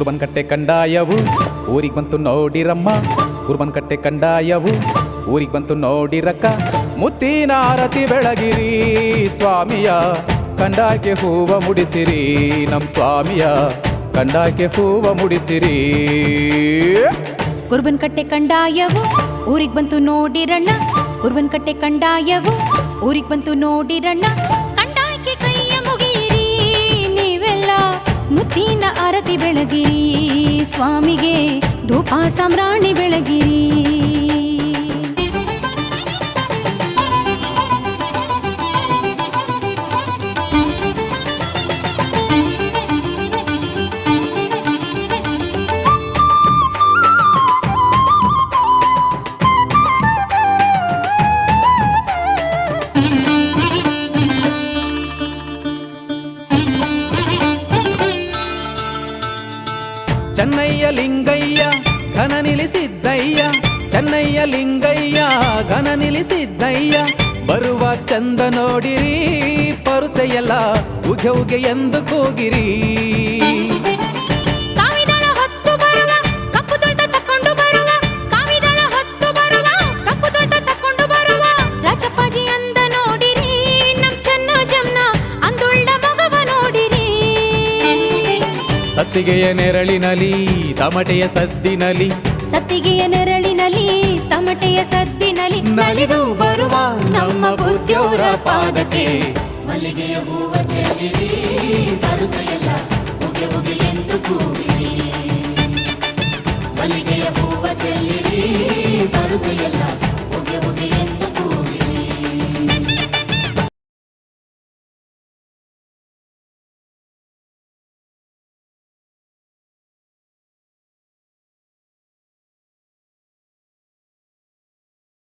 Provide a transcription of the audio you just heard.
ಕುರ್ಬನ್ ಕಟ್ಟೆ ಕಂಡಾಯವು ಊರಿಗೆ ಬಂತು ನೋಡಿರಮ್ಮ, ಕುರ್ಬನ್ ಕಟ್ಟೆ ಕಂಡಾಯವು ಊರಿಗೆ ಬಂತು ನೋಡಿರಕ್ಕ. ಮುತ್ತಿನ ಆರತಿ ಬೆಳಗಿರಿ ಸ್ವಾಮಿಯ ಕಂಡಾಕೆ ಹೂವ ಮುಡಿಸಿರಿ, ನಮ್ಮ ಸ್ವಾಮಿಯ ಕಂಡಾಕೆ ಹೂವ ಮುಡಿಸಿರಿ. ಕುರ್ಬನ್ ಕಟ್ಟೆ ಕಂಡಾಯವು ಊರಿಗೆ ಬಂತು ನೋಡಿರಣ್ಣ, ಕುರ್ಬನ್ ಕಟ್ಟೆ ಕಂಡಾಯವು ಊರಿಗೆ ಬಂತು ನೋಡಿರಣ್ಣ. ಕಂಡಾಕೆ ಕೈಯ ಮುಗಿಯಿರಿ ನೀವೆಲ್ಲ, ಮುತ್ತಿನ ಆರತಿ ಬೆಳಗಿರಿ ಸ್ವಾಮಿಗೆ ಧೂಪ ಸಾಮ್ರಾಣಿ ಬೆಳಗಿರಿ. ಚೆನ್ನಯ್ಯ ಲಿಂಗಯ್ಯ ಘನ ನಿಲ್ಲಿಸಿದ್ದಯ್ಯ, ಚೆನ್ನಯ್ಯ ಲಿಂಗಯ್ಯ ಘನ ನಿಲ್ಲಿಸಿದ್ದಯ್ಯ. ಬರುವ ಚಂದ ನೋಡಿರಿ ಪರುಸೆಯಲ್ಲ ಉಗೆ ಉಗೆ ಎಂದು ಕೂಗಿರಿ. ಕಾವಿದಳ ಹೊತ್ತು ಬರುವ ಕಪ್ಪು ತೊಳ್ತ ತಕೊಂಡು ಬರುವ, ಕಾವಿದಳ ಹೊತ್ತು ಬರುವ ಕಪ್ಪು ತೊಳ್ತ ತಕೊಂಡು ಬರುವ. ರಾಜಪ್ಪಾಜಿ ಅಂದ ನೋಡಿರಿ ನಮ್ ಚೆನ್ನ ಜಮ್ನ ಅಂದುಳ್ಳ ಮಗವ ನೋಡಿರಿ. ಸತ್ತಿಗೆಯ ನೆರಳಿನಲಿ ತಮಟೆಯ ಸದ್ದಿನಲಿ, ಸತ್ತಿಗೆಯ ನೆರಳಿನಲ್ಲಿ ತಮಟೆಯ ಸದ್ದಿನಲ್ಲಿ ನಲಿದು ಬರುವ ನಮ್ಮ ಬುದ್ಧಿಯವರ ಪಾದಕ್ಕೆ ಮಲ್ಲಿಗೆಯ ಹೂವ ಚೆಲ್ಲಿರಿ.